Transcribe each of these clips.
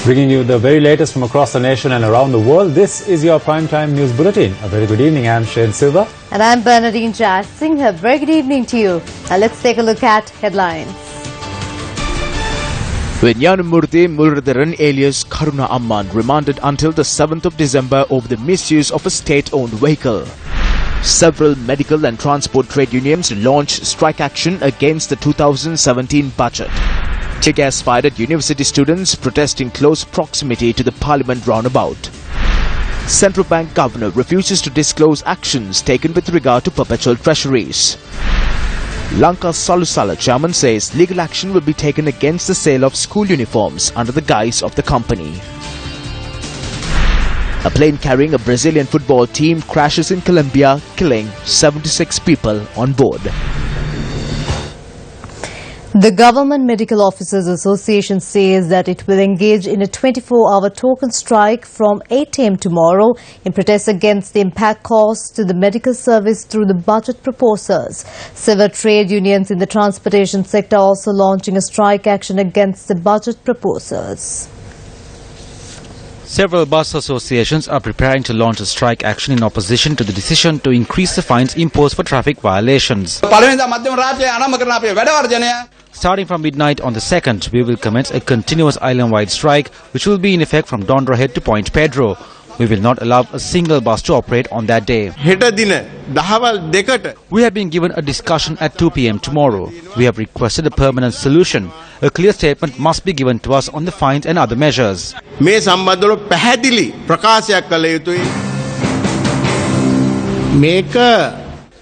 Bringing you the very latest from across the nation and around the world, this is your Primetime News Bulletin. A very good evening. I'm Shane Silva. And I'm Bernadine Jazz Singh. A very good evening to you. Now let's take a look at headlines. Vinyanamurthy Muralidharan alias Karuna Amman remanded until the 7th of December over the misuse of a state-owned vehicle. Several medical and transport trade unions launched strike action against the 2017 budget. Tear gas fired at university students protesting close proximity to the parliament roundabout. Central Bank Governor refuses to disclose actions taken with regard to Perpetual Treasuries. Lanka Salusala chairman says legal action will be taken against the sale of school uniforms under the guise of the company. A plane carrying a Brazilian football team crashes in Colombia, killing 76 people on board. The Government Medical Officers Association says that it will engage in a 24-hour token strike from 8 a.m. tomorrow in protest against the impact caused to the medical service through the budget proposals. Several trade unions in the transportation sector are also launching a strike action against the budget proposals. Several bus associations are preparing to launch a strike action in opposition to the decision to increase the fines imposed for traffic violations. Starting from midnight on the 2nd, we will commence a continuous island-wide strike which will be in effect from Dondra Head to Point Pedro. We will not allow a single bus to operate on that day. We have been given a discussion at 2 p.m. tomorrow. We have requested a permanent solution. A clear statement must be given to us on the fines and other measures.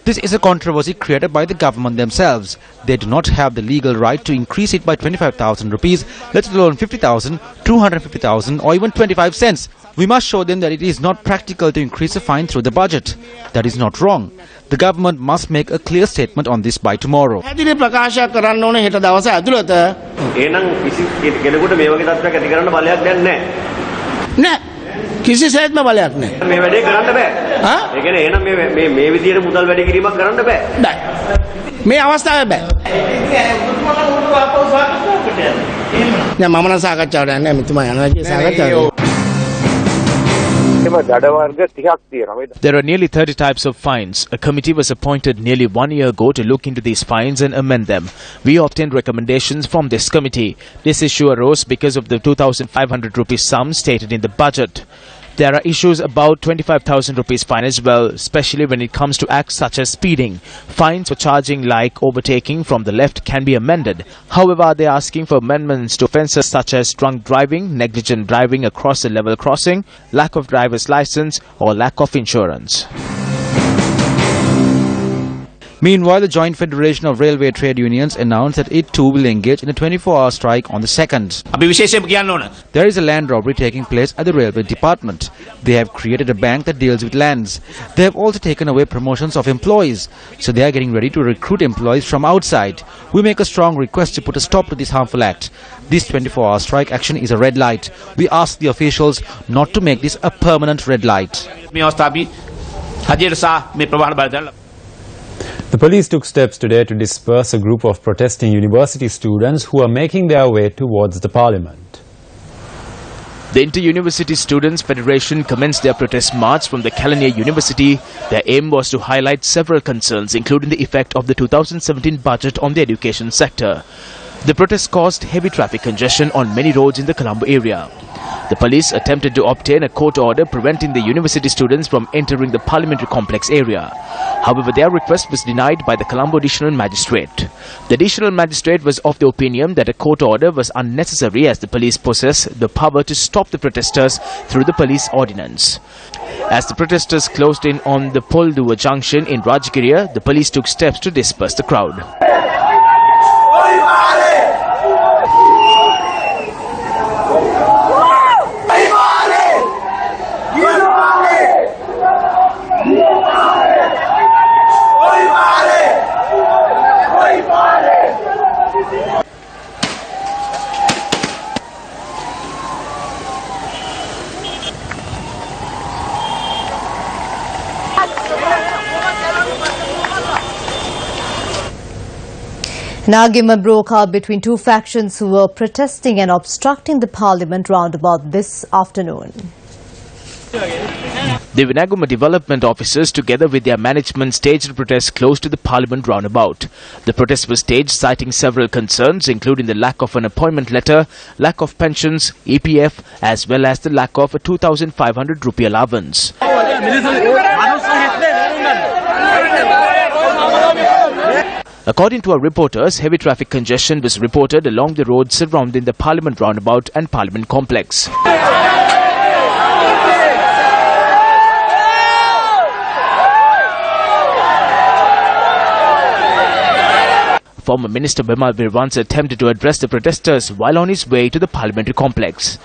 This is a controversy created by the government themselves. They do not have the legal right to increase it by 25,000 rupees, let alone 50,000, 250,000 or even 25 cents. We must show them that it is not practical to increase the fine through the budget. That is not wrong. The government must make a clear statement on this by tomorrow. කිසිසේත්ම බලයක් නැහැ. මේ වැඩේ කරන්න බෑ. හා? ඒ කියන්නේ එහෙනම් මේ විදියට මුදල් වැඩි කිරීමක් කරන්න බෑ. බෑ. මේ අවස්ථාවේ බෑ. නෑ මම නම් සාකච්ඡාවට යන්නේ මෙතුමා යනවා කිය සාකච්ඡාවට. There are nearly 30 types of fines. A committee was appointed nearly 1 year ago to look into these fines and amend them. We obtained recommendations from this committee. This issue arose because of the 2,500 rupees sum stated in the budget. There are issues about 25,000 rupees fine as well, especially when it comes to acts such as speeding. Fines for charging like overtaking from the left can be amended. However, they are asking for amendments to offences such as drunk driving, negligent driving across a level crossing, lack of driver's license or lack of insurance. Meanwhile, the Joint Federation of Railway Trade Unions announced that it too will engage in a 24-hour strike on the 2nd. There is a land robbery taking place at the Railway Department. They have created a bank that deals with lands. They have also taken away promotions of employees. So they are getting ready to recruit employees from outside. We make a strong request to put a stop to this harmful act. This 24-hour strike action is a red light. We ask the officials not to make this a permanent red light. The police took steps today to disperse a group of protesting university students who are making their way towards the parliament. The Inter-University Students' Federation commenced their protest march from the Kelaniya University. Their aim was to highlight several concerns, including the effect of the 2017 budget on the education sector. The protest caused heavy traffic congestion on many roads in the Colombo area. The police attempted to obtain a court order preventing the university students from entering the parliamentary complex area. However, their request was denied by the Colombo Additional Magistrate. The Additional Magistrate was of the opinion that a court order was unnecessary as the police possess the power to stop the protesters through the police ordinance. As the protesters closed in on the Polduwa junction in Rajgiriya, the police took steps to disperse the crowd. An argument broke out between two factions who were protesting and obstructing the parliament roundabout this afternoon. The Vinaguma development officers, together with their management, staged a protest close to the Parliament roundabout. The protest was staged citing several concerns, including the lack of an appointment letter, lack of pensions, EPF, as well as the lack of a 2,500 rupee allowance. According to our reporters, heavy traffic congestion was reported along the roads surrounding the Parliament roundabout and Parliament complex. Former Minister Bimal Virwansa attempted to address the protesters while on his way to the parliamentary complex.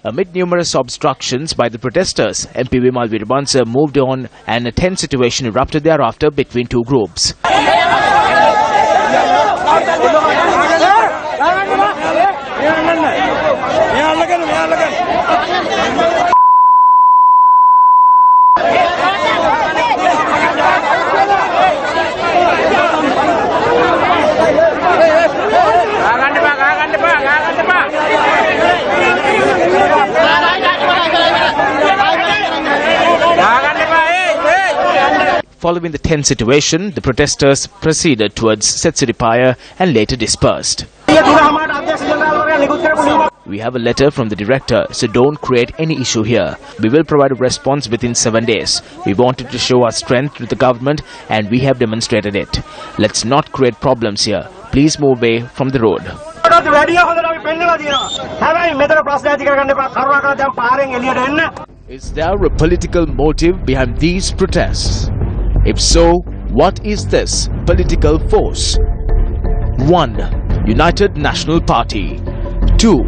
Amid numerous obstructions by the protesters, MP Bimal Virwansa moved on and a tense situation erupted thereafter between two groups. Following the tense situation, the protesters proceeded towards Setsiripaya and later dispersed. We have a letter from the director, so don't create any issue here. We will provide a response within 7 days. We wanted to show our strength to the government and we have demonstrated it. Let's not create problems here. Please move away from the road. Is there a political motive behind these protests? If so, what is this political force? 1. United National Party. 2.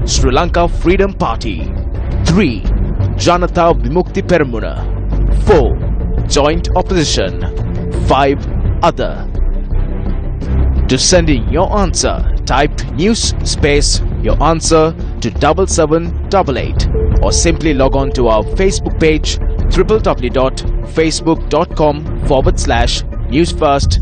Sri Lanka Freedom Party. 3. Janata Vimukti Peramuna. 4. Joint Opposition. 5. Other. To send in your answer, type news space your answer to 7788 or simply log on to our Facebook page www.facebook.com/newsfirst.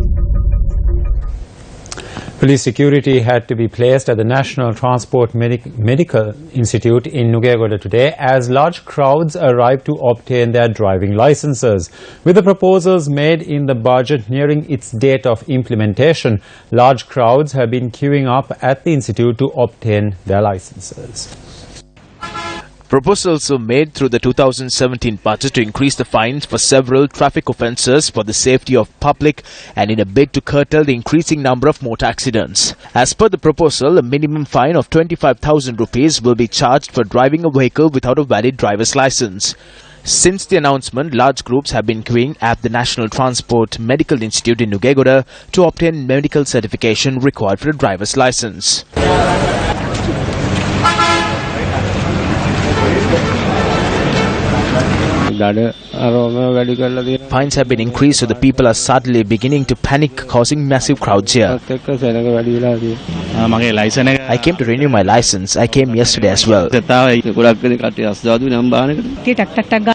Police security had to be placed at the National Transport Medical Institute in Nugegoda today as large crowds arrived to obtain their driving licenses. With the proposals made in the budget nearing its date of implementation, large crowds have been queuing up at the institute to obtain their licenses. Proposals were made through the 2017 budget to increase the fines for several traffic offences for the safety of public and in a bid to curtail the increasing number of motor accidents. As per the proposal, a minimum fine of 25,000 rupees will be charged for driving a vehicle without a valid driver's licence. Since the announcement, large groups have been queuing at the National Transport Medical Institute in Nugegoda to obtain medical certification required for a driver's licence. Fines have been increased, so the people are suddenly beginning to panic, causing massive crowds here. I came to renew my license. I came yesterday as well. It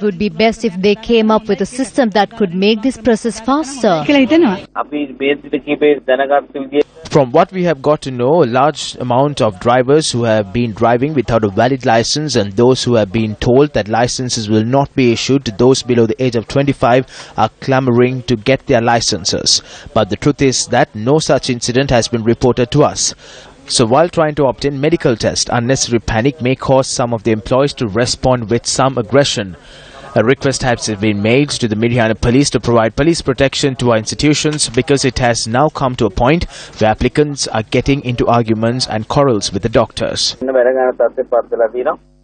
would be best if they came up with a system that could make this process faster. From what we have got to know, a large amount of drivers who have been driving without a valid license and those who have been told that licenses will not be issued to those below the age of 25 are clamoring to get their licenses. But the truth is that no such incident has been reported to us. So while trying to obtain medical tests, unnecessary panic may cause some of the employees to respond with some aggression. A request has been made to the Miryana police to provide police protection to our institutions because it has now come to a point where applicants are getting into arguments and quarrels with the doctors.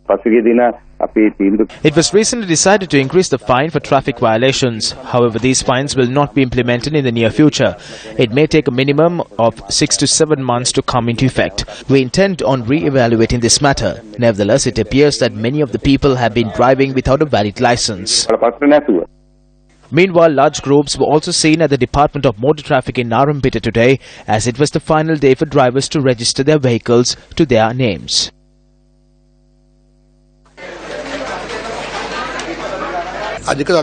It was recently decided to increase the fine for traffic violations. However, these fines will not be implemented in the near future. It may take a minimum of 6 to 7 months to come into effect. We intend on re-evaluating this matter. Nevertheless, it appears that many of the people have been driving without a valid license. Meanwhile, large groups were also seen at the Department of Motor Traffic in Narampeta today, as it was the final day for drivers to register their vehicles to their names. Considering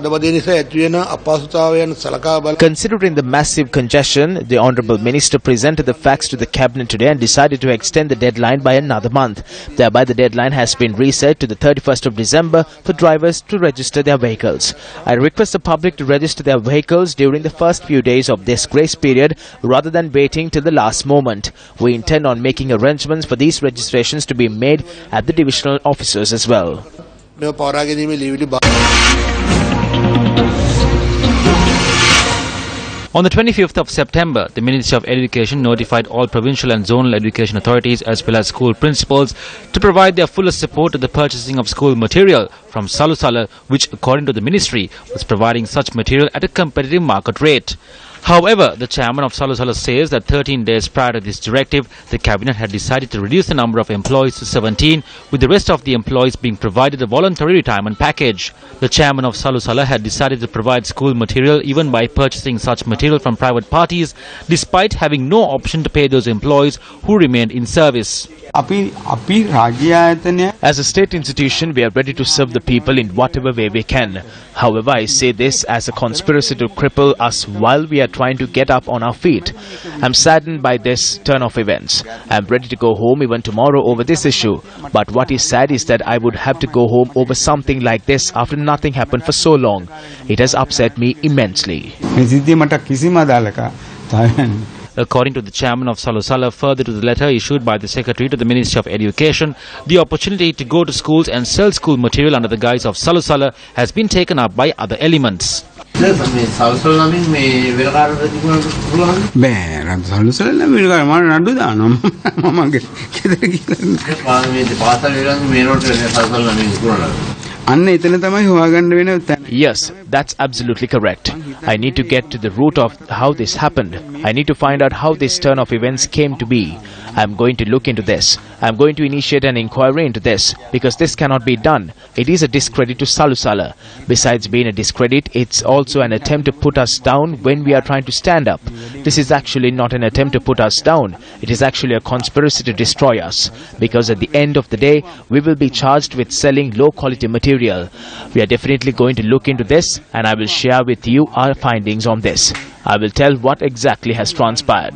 the massive congestion, the Honourable Minister presented the facts to the Cabinet today and decided to extend the deadline by another month. Thereby, the deadline has been reset to the 31st of December for drivers to register their vehicles. I request the public to register their vehicles during the first few days of this grace period rather than waiting till the last moment. We intend on making arrangements for these registrations to be made at the divisional offices as well. On the 25th of September, the Ministry of Education notified all provincial and zonal education authorities as well as school principals to provide their fullest support to the purchasing of school material from Salusala, which, according to the ministry, was providing such material at a competitive market rate. However, the chairman of Salusala says that 13 days prior to this directive, the cabinet had decided to reduce the number of employees to 17, with the rest of the employees being provided a voluntary retirement package. The chairman of Salusala had decided to provide school material even by purchasing such material from private parties, despite having no option to pay those employees who remained in service. As a state institution, we are ready to serve the people in whatever way we can. However, I say this as a conspiracy to cripple us while we are trying to get up on our feet. I'm saddened by this turn of events. I'm ready to go home even tomorrow over this issue. But what is sad is that I would have to go home over something like this after nothing happened for so long. It has upset me immensely. According to the chairman of Salusala, further to the letter issued by the secretary to the Ministry of Education, the opportunity to go to schools and sell school material under the guise of Salusala has been taken up by other elements. Yes, that's absolutely correct. I need to get to the root of how this happened. I need to find out how this turn of events came to be. I'm going to look into this. I'm going to initiate an inquiry into this, because this cannot be done. It is a discredit to Salusala. Besides being a discredit, it's also an attempt to put us down when we are trying to stand up. This is actually not an attempt to put us down. It is actually a conspiracy to destroy us, because at the end of the day, we will be charged with selling low quality material. We are definitely going to look into this, and I will share with you our findings on this. I will tell what exactly has transpired.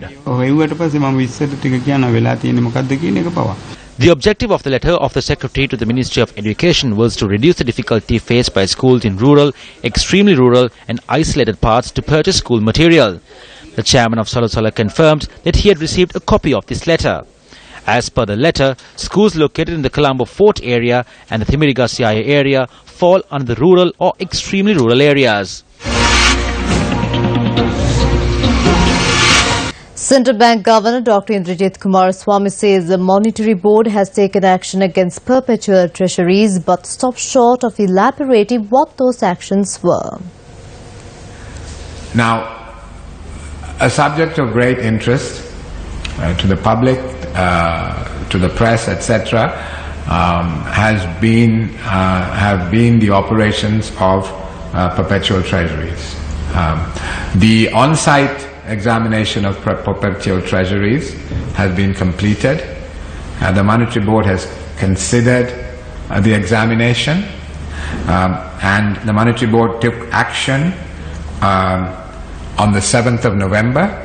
The objective of the letter of the Secretary to the Ministry of Education was to reduce the difficulty faced by schools in rural, extremely rural and isolated parts to purchase school material. The chairman of Salusala confirmed that he had received a copy of this letter. As per the letter, schools located in the Colombo Fort area and the Thimiriga Siaya area fall under the rural or extremely rural areas. Central Bank Governor Dr. Indrajit Kumaraswamy says the Monetary Board has taken action against Perpetual Treasuries but stopped short of elaborating what those actions were. Now, a subject of great interest to the public, to the press, etc., have been the operations of Perpetual Treasuries. The on-site examination of Perpetual Treasuries has been completed. The Monetary Board has considered the examination, and the Monetary Board took action on the 7th of November,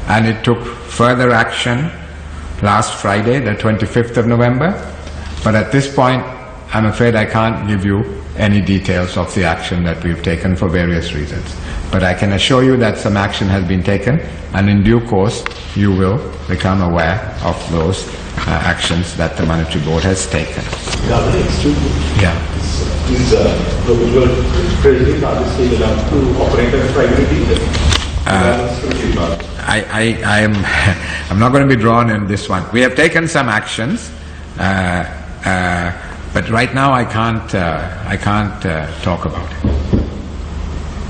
and it took further action last Friday, the 25th of November. But at this point, I'm afraid I can't give you any details of the action that we've taken for various reasons. But I can assure you that some action has been taken, and in due course you will become aware of those actions that the Monetary Board has taken. Yeah. I'm not going to be drawn in this one. We have taken some actions, but But right now I can't talk about it.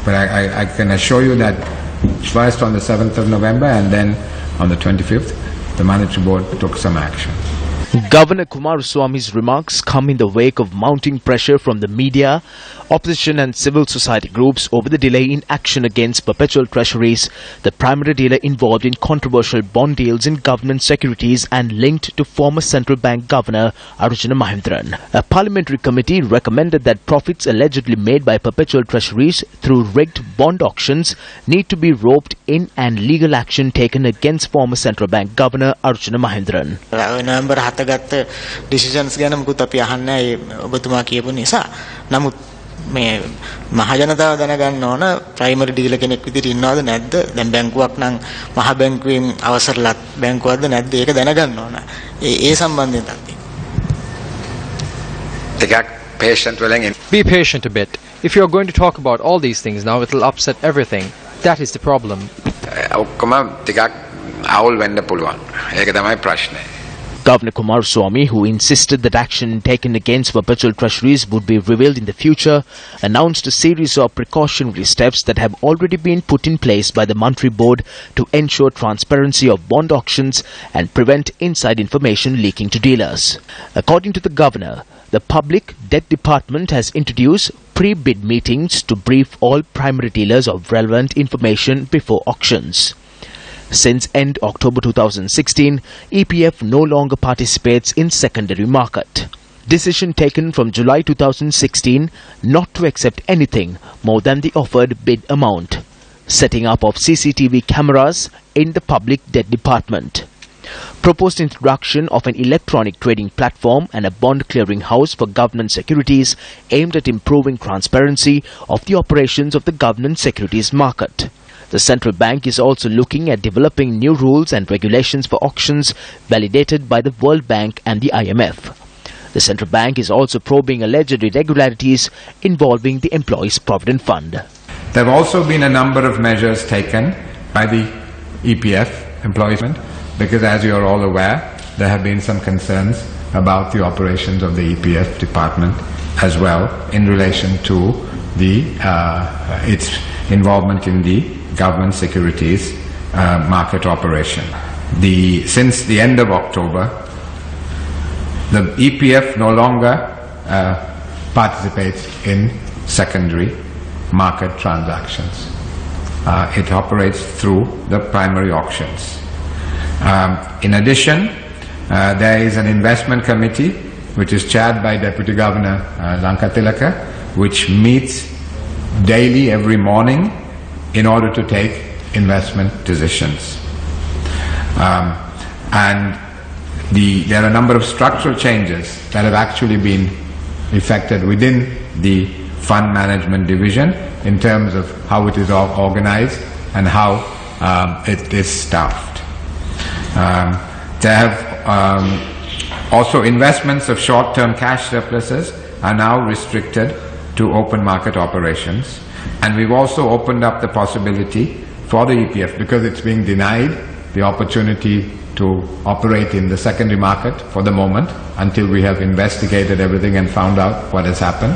But I can assure you that first on the 7th of November and then on the 25th, the Monetary Board took some action. Governor Kumaraswamy's remarks come in the wake of mounting pressure from the media, opposition and civil society groups over the delay in action against Perpetual Treasuries, the primary dealer involved in controversial bond deals in government securities and linked to former central bank governor Arjuna Mahendran. A parliamentary committee recommended that profits allegedly made by Perpetual Treasuries through rigged bond auctions need to be roped in and legal action taken against former central bank governor Arjuna Mahendran. November ගත්ත decisions ගැන මුකුත් අපි අහන්නේ ඔබතුමා කියපු නිසා. නමුත් මේ මහ ජනතාව දැනගන්න ඕන ප්‍රයිමරි ඩීලර් කෙනෙක් විදිහට ඉන්නවද නැද්ද? දැන් බැංකුවක් නම් මහ බැංකුවෙන් අවසරලත් බැංකුවක්ද නැද්ද? ඒක දැනගන්න ඕන. ඒ සම්බන්ධයෙන් තමයි. Be patient a bit. If you are going to talk about all these things now, it will upset everything. That is the problem. ඔක්කොම ටිකක් අවුල් වෙන්න පුළුවන්. ඒක තමයි ප්‍රශ්නේ. Governor Kumaraswamy, who insisted that action taken against Perpetual Treasuries would be revealed in the future, announced a series of precautionary steps that have already been put in place by the Monetary Board to ensure transparency of bond auctions and prevent inside information leaking to dealers. According to the Governor, the Public Debt Department has introduced pre-bid meetings to brief all primary dealers of relevant information before auctions. Since end October 2016, EPF no longer participates in secondary market. Decision taken from July 2016 not to accept anything more than the offered bid amount. Setting up of CCTV cameras in the Public Debt Department. Proposed introduction of an electronic trading platform and a bond clearing house for government securities aimed at improving transparency of the operations of the government securities market. The central bank is also looking at developing new rules and regulations for auctions validated by the World Bank and the IMF. The central bank is also probing alleged irregularities involving the Employees' Provident Fund. There have also been a number of measures taken by the EPF employment because, as you are all aware, there have been some concerns about the operations of the EPF department as well in relation to the its involvement in the government securities market operation. Since the end of October, the EPF no longer participates in secondary market transactions. It operates through the primary auctions. In addition, there is an investment committee which is chaired by Deputy Governor Lanka, which meets daily every morning in order to take investment decisions. And there are a number of structural changes that have actually been effected within the fund management division in terms of how it is organized and how it is staffed. There have also investments of short-term cash surpluses are now restricted to open market operations. And we've also opened up the possibility for the EPF, because it's being denied the opportunity to operate in the secondary market for the moment until we have investigated everything and found out what has happened.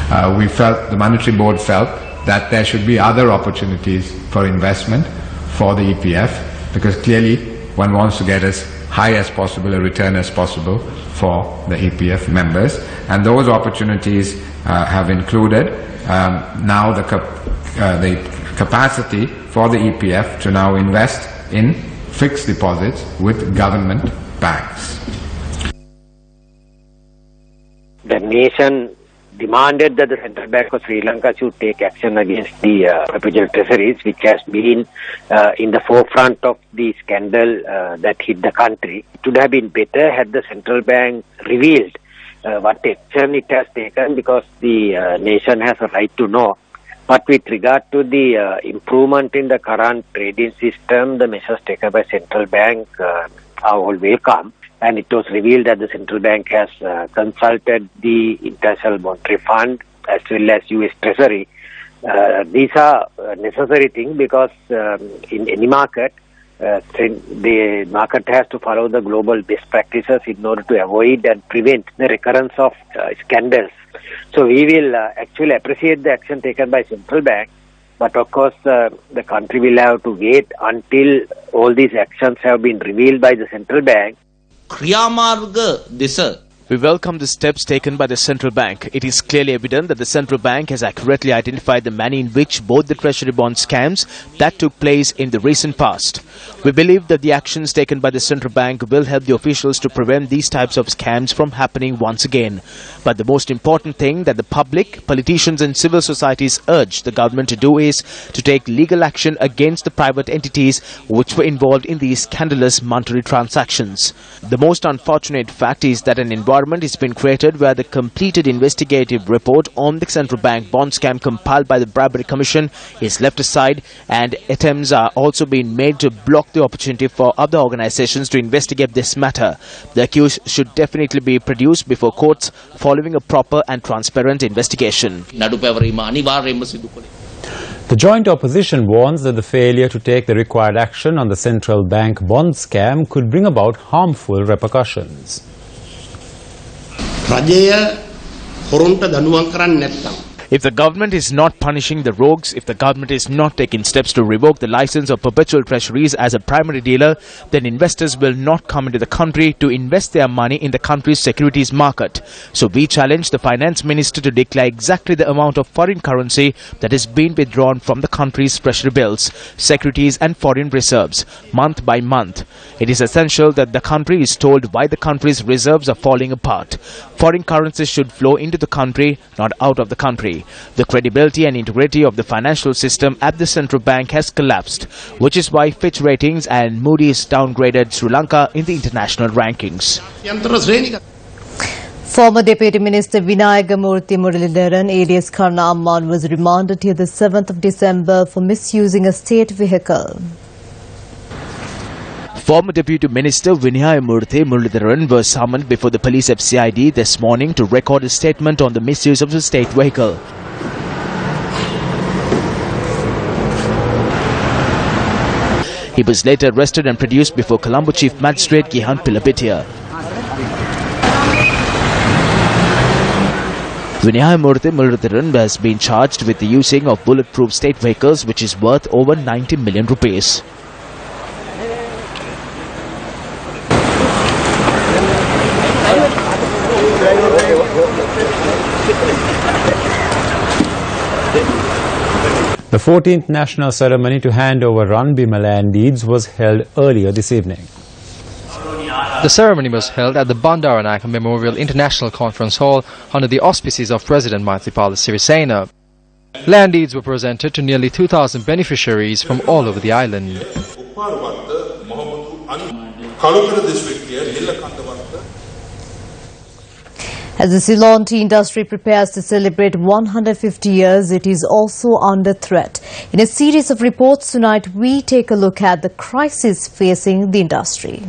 The Monetary Board felt that there should be other opportunities for investment for the EPF, because clearly one wants to get as high as possible a return as possible for the EPF members. And those opportunities have included now the capacity for the EPF to now invest in fixed deposits with government banks. The nation demanded that the Central Bank of Sri Lanka should take action against the Perpetual Treasuries, which has been in the forefront of the scandal that hit the country. It would have been better had the Central Bank revealed what action it has taken, because the nation has a right to know. But with regard to the improvement in the current trading system, the measures taken by Central Bank are all welcome. And it was revealed that the Central Bank has consulted the International Monetary Fund as well as US Treasury. These are necessary things, because in any market, the market has to follow the global best practices in order to avoid and prevent the recurrence of scandals. So we will actually appreciate the action taken by central bank, but of course the country will have to wait until all these actions have been revealed by the central bank. We welcome the steps taken by the central bank. It is clearly evident that the central bank has accurately identified the manner in which both the treasury bond scams that took place in the recent past. We believe that the actions taken by the central bank will help the officials to prevent these types of scams from happening once again. But the most important thing that the public, politicians and civil societies urge the government to do is to take legal action against the private entities which were involved in these scandalous monetary transactions. The most unfortunate fact is that an environment has been created where the completed investigative report on the central bank bond scam compiled by the Bribery Commission is left aside, and attempts are also being made to block the opportunity for other organizations to investigate this matter. The accused should definitely be produced before courts following a proper and transparent investigation. The joint opposition warns that the failure to take the required action on the central bank bond scam could bring about harmful repercussions. If the government is not punishing the rogues, if the government is not taking steps to revoke the license of Perpetual Treasuries as a primary dealer, then investors will not come into the country to invest their money in the country's securities market. So we challenge the finance minister to declare exactly the amount of foreign currency that is being withdrawn from the country's treasury bills, securities and foreign reserves, month by month. It is essential that the country is told why the country's reserves are falling apart. Foreign currency should flow into the country, not out of the country. The credibility and integrity of the financial system at the central bank has collapsed, which is why Fitch Ratings and Moody's downgraded Sri Lanka in the international rankings. Former Deputy Minister Vinayagamurthy Muralidharan, alias Karna Amman, was remanded till the 7th of December for misusing a state vehicle. Former Deputy Minister Vinayamurthy Muralidharan was summoned before the police FCID this morning to record a statement on the misuse of the state vehicle. He was later arrested and produced before Colombo Chief Magistrate Gihan Pilapitiya. Vinayamurthy Muralidharan has been charged with the using of bulletproof state vehicles, which is worth over 90 million rupees. The 14th national ceremony to hand over Ranbima land deeds was held earlier this evening. The ceremony was held at the Bandaranaike Memorial International Conference Hall under the auspices of President Maithripala Sirisena. Land deeds were presented to nearly 2,000 beneficiaries from all over the island. As the Ceylon tea industry prepares to celebrate 150 years, it is also under threat. In a series of reports tonight, we take a look at the crisis facing the industry.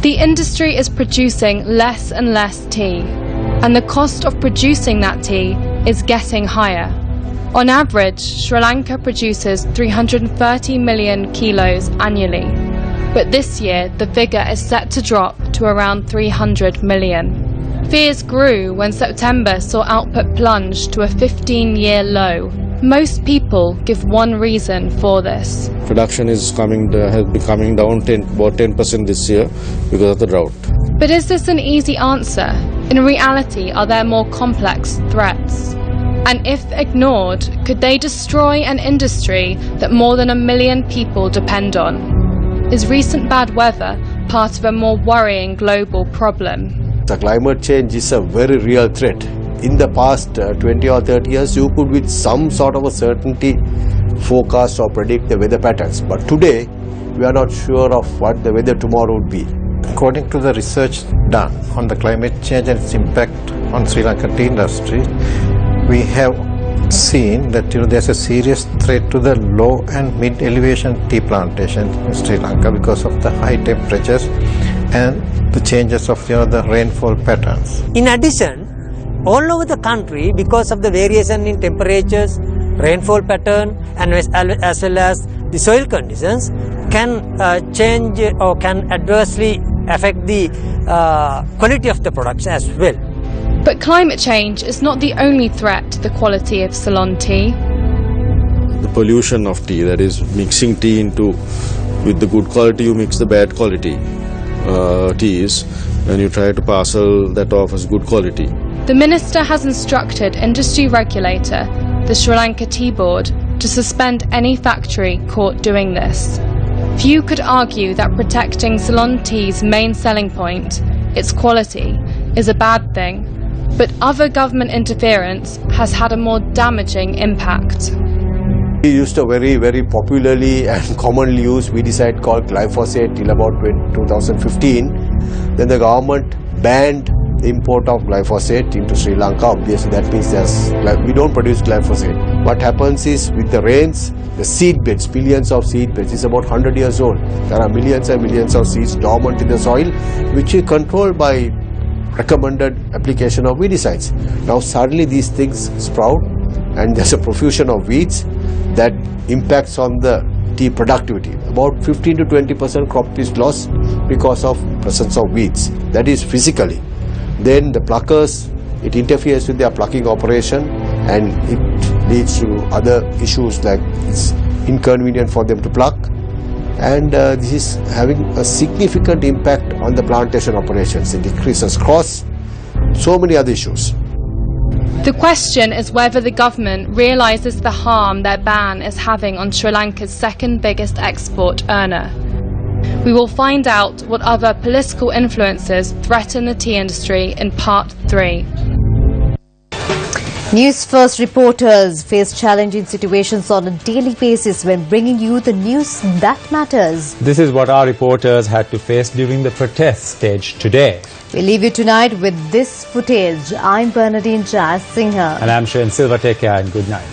The industry is producing less and less tea, and the cost of producing that tea is getting higher. On average, Sri Lanka produces 330 million kilos annually, but this year the figure is set to drop to around 300 million. Fears grew when September saw output plunge to a 15-year low. Most people give one reason for this. Production is has been coming down about 10% this year because of the drought. But is this an easy answer? In reality, are there more complex threats? And if ignored, could they destroy an industry that more than 1 million people depend on? Is recent bad weather part of a more worrying global problem? The climate change is a very real threat. In the past 20 or 30 years, you could with some sort of a certainty forecast or predict the weather patterns. But today, we are not sure of what the weather tomorrow would be. According to the research done on the climate change and its impact on Sri Lankan tea industry, we have seen that there's a serious threat to the low and mid elevation tea plantation in Sri Lanka because of the high temperatures and the changes of the rainfall patterns. In addition, all over the country, because of the variation in temperatures, rainfall pattern and as well as the soil conditions, can change or can adversely affect the quality of the products as well. But climate change is not the only threat to the quality of Ceylon tea. The pollution of tea, that is mixing tea with the good quality, you mix the bad quality teas and you try to parcel that off as good quality. The Minister has instructed industry regulator, the Sri Lanka Tea Board, to suspend any factory caught doing this. Few could argue that protecting Ceylon tea's main selling point, its quality, is a bad thing, but other government interference has had a more damaging impact. We used a very, very popularly and commonly used weedicide called glyphosate till about 2015. Then the government banned the import of glyphosate into Sri Lanka. Obviously that means we don't produce glyphosate. What happens is with the rains, the seed beds, billions of seed beds, is about 100 years old. There are millions and millions of seeds dormant in the soil which is controlled by recommended application of weedicides. Now suddenly these things sprout and there's a profusion of weeds that impacts on the tea productivity. About 15 to 20% crop is lost because of presence of weeds. That is physically. Then the pluckers, it interferes with their plucking operation and it leads to other issues like it's inconvenient for them to pluck, and this is having a significant impact on the plantation operations. It decreases costs, so many other issues. The question is whether the government realises the harm their ban is having on Sri Lanka's second biggest export earner. We will find out what other political influences threaten the tea industry in Part 3. Newsfirst reporters face challenging situations on a daily basis when bringing you the news that matters. This is what our reporters had to face during the protest stage today. We leave you tonight with this footage. I'm Bernadine Jazz Singha. And I'm Shayan Silva. Take care and good night.